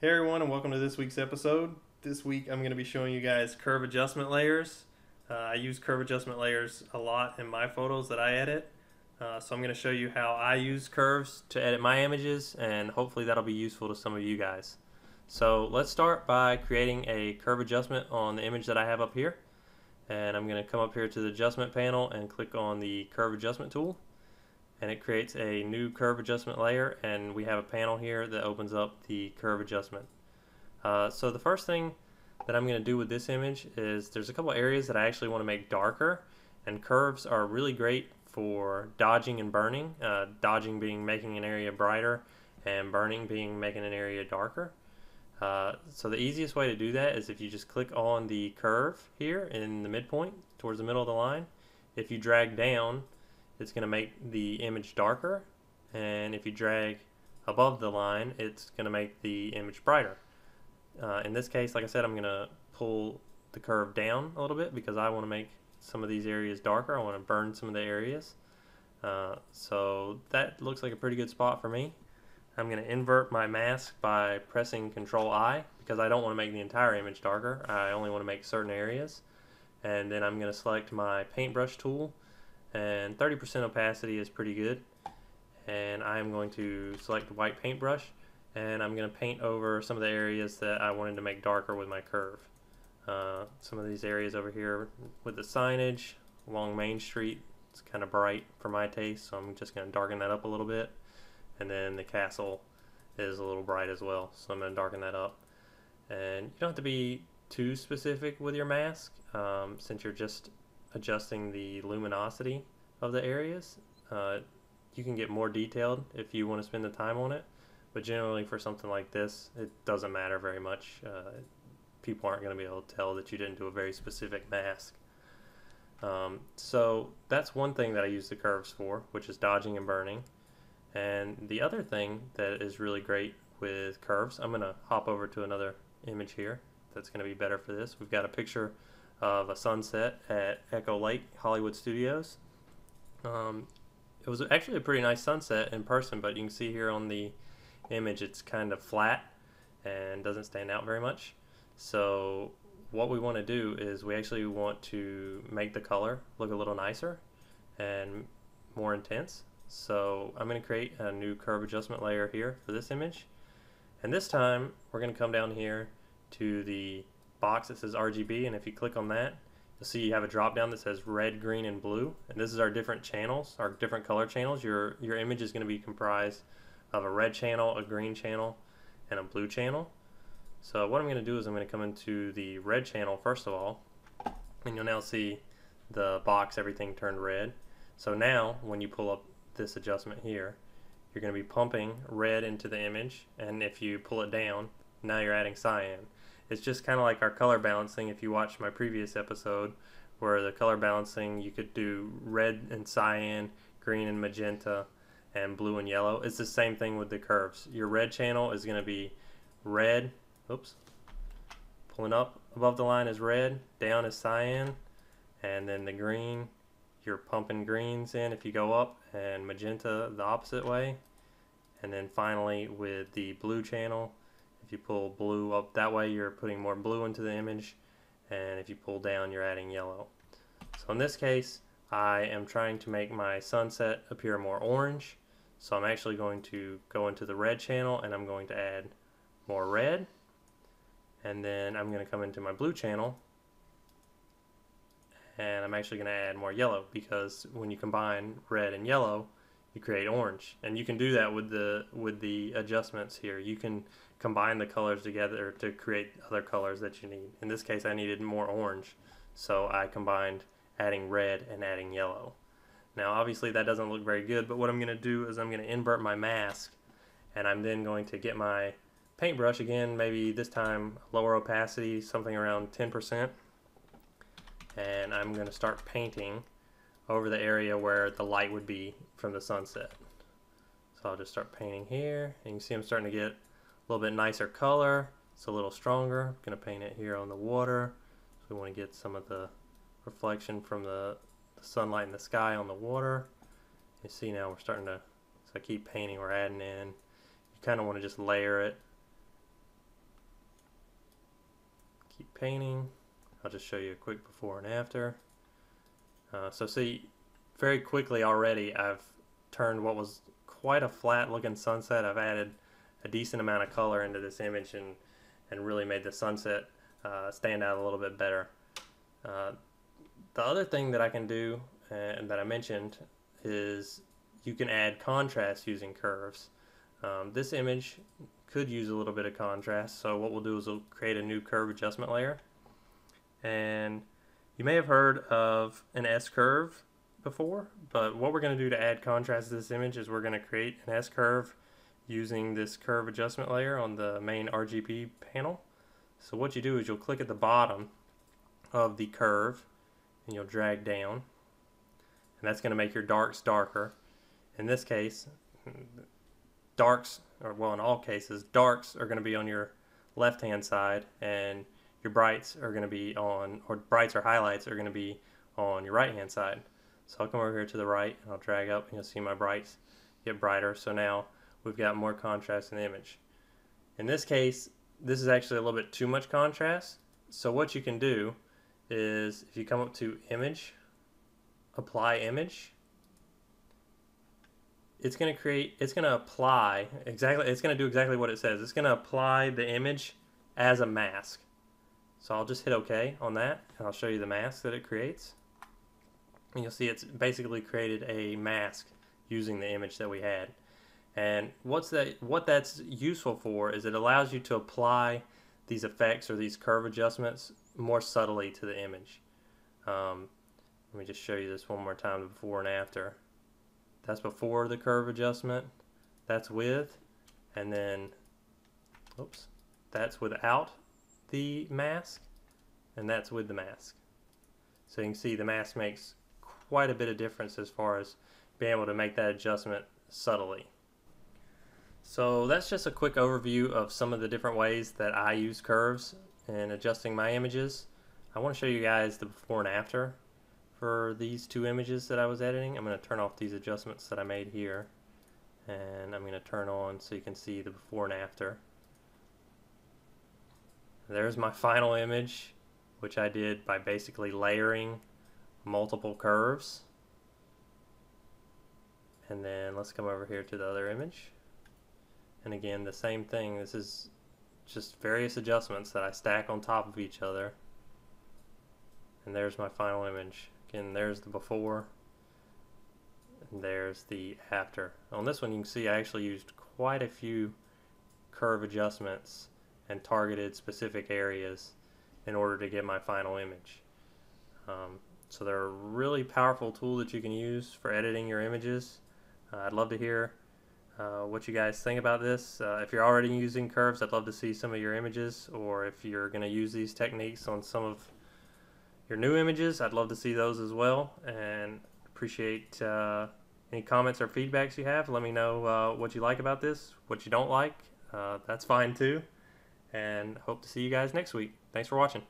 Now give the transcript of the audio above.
Hey everyone, and welcome to this week's episode. This week I'm going to be showing you guys curve adjustment layers. I use curve adjustment layers a lot in my photos that I edit. So I'm going to show you how I use curves to edit my images, and hopefully that'll be useful to some of you guys. So let's start by creating a curve adjustment on the image that I have up here. And I'm going to come up here to the adjustment panel and click on the curve adjustment tool. And it creates a new curve adjustment layer, and we have a panel here that opens up the curve adjustment. So the first thing that I'm going to do with this image is there's a couple areas that I actually want to make darker, and curves are really great for dodging and burning. Dodging being making an area brighter, and burning being making an area darker. So the easiest way to do that is if you just click on the curve here in the midpoint towards the middle of the line. If you drag down, it's going to make the image darker, and if you drag above the line, it's going to make the image brighter. In this case, like I said, I'm going to pull the curve down a little bit because I want to make some of these areas darker. I want to burn some of the areas. So that looks like a pretty good spot for me. I'm going to invert my mask by pressing Control I because I don't want to make the entire image darker. I only want to make certain areas. And then I'm going to select my paintbrush tool, and 30% opacity is pretty good. And I'm going to select white paintbrush, and I'm going to paint over some of the areas that I wanted to make darker with my curve. Some of these areas over here with the signage along Main Street, it's kind of bright for my taste, so I'm just going to darken that up a little bit. And then the castle is a little bright as well, so I'm going to darken that up. And you don't have to be too specific with your mask, since you're just adjusting the luminosity of the areas. You can get more detailed if you want to spend the time on it, but generally for something like this, it doesn't matter very much. People aren't going to be able to tell that you didn't do a very specific mask. So that's one thing that I use the curves for, which is dodging and burning. And the other thing that is really great with curves, I'm going to hop over to another image here that's going to be better for this. We've got a picture of a sunset at Echo Lake Hollywood Studios. It was actually a pretty nice sunset in person, but you can see here on the image it's kind of flat and doesn't stand out very much. So what we want to do is we actually want to make the color look a little nicer and more intense. So I'm going to create a new curve adjustment layer here for this image, and this time we're going to come down here to the box that says RGB, and if you click on that, you'll see you have a drop down that says red, green, and blue, and this is our different channels, our different color channels. Your image is going to be comprised of a red channel, a green channel, and a blue channel. So what I'm going to do is I'm going to come into the red channel first of all, and you'll now see the box, everything turned red. So now when you pull up this adjustment here, you're going to be pumping red into the image, and if you pull it down, now you're adding cyan. It's just kind of like our color balancing. If you watched my previous episode where the color balancing, you could do red and cyan, green and magenta, and blue and yellow. It's the same thing with the curves. Your red channel is going to be red, oops, pulling up above the line is red, down is cyan, and then the green, you're pumping greens in if you go up, and magenta the opposite way. And then finally with the blue channel, if you pull blue up that way, you're putting more blue into the image, and if you pull down, you're adding yellow. So in this case, I am trying to make my sunset appear more orange, so I'm actually going to go into the red channel and I'm going to add more red, and then I'm going to come into my blue channel and I'm actually going to add more yellow, because when you combine red and yellow, you create orange. And you can do that with the adjustments here. You can combine the colors together to create other colors that you need. In this case, I needed more orange, so I combined adding red and adding yellow. Now obviously that doesn't look very good, but what I'm going to do is I'm going to invert my mask, and I'm then going to get my paintbrush again, maybe this time lower opacity, something around 10%, and I'm going to start painting over the area where the light would be from the sunset. So I'll just start painting here, and you can see I'm starting to get a little bit nicer color. It's a little stronger. I'm going to paint it here on the water, so we want to get some of the reflection from the sunlight in the sky on the water. You see now we're starting to, so I keep painting, we're adding in. You kind of want to just layer it painting. I'll just show you a quick before and after. So see, very quickly already I've turned what was quite a flat looking sunset. I've added a decent amount of color into this image and really made the sunset stand out a little bit better. The other thing that I can do and that I mentioned is you can add contrast using curves. This image could use a little bit of contrast, so what we'll do is we'll create a new curve adjustment layer. And you may have heard of an S-curve before, but what we're going to do to add contrast to this image is we're going to create an S-curve using this curve adjustment layer on the main RGB panel. So what you do is you'll click at the bottom of the curve and you'll drag down, and that's going to make your darks darker. In this case, darks, or well, in all cases, darks are going to be on your left hand side and your brights are going to be on, or brights or highlights are going to be on your right hand side. So I'll come over here to the right and I'll drag up and you'll see my brights get brighter. So now we've got more contrast in the image. In this case, this is actually a little bit too much contrast. So what you can do is if you come up to image, apply image, it's going to apply exactly, it's going to do exactly what it says. It's going to apply the image as a mask. So I'll just hit OK on that and I'll show you the mask that it creates. And you'll see it's basically created a mask using the image that we had. And what that's useful for is it allows you to apply these effects or these curve adjustments more subtly to the image. Let me just show you this one more time, the before and after. That's before the curve adjustment, that's with, and then, oops, that's without the mask, and that's with the mask. So you can see the mask makes quite a bit of difference as far as being able to make that adjustment subtly. So that's just a quick overview of some of the different ways that I use curves in adjusting my images. I want to show you guys the before and after for these two images that I was editing. I'm going to turn off these adjustments that I made here, and I'm going to turn on so you can see the before and after. There's my final image, which I did by basically layering multiple curves. And then let's come over here to the other image. And again, the same thing. This is just various adjustments that I stack on top of each other. And there's my final image. Again, there's the before, and there's the after. On this one, you can see I actually used quite a few curve adjustments and targeted specific areas in order to get my final image. So they're a really powerful tool that you can use for editing your images. I'd love to hear what you guys think about this. If you're already using curves, I'd love to see some of your images, or if you're going to use these techniques on some of your new images, I'd love to see those as well, and appreciate any comments or feedbacks you have. Let me know what you like about this, what you don't like. That's fine too, and hope to see you guys next week. Thanks for watching.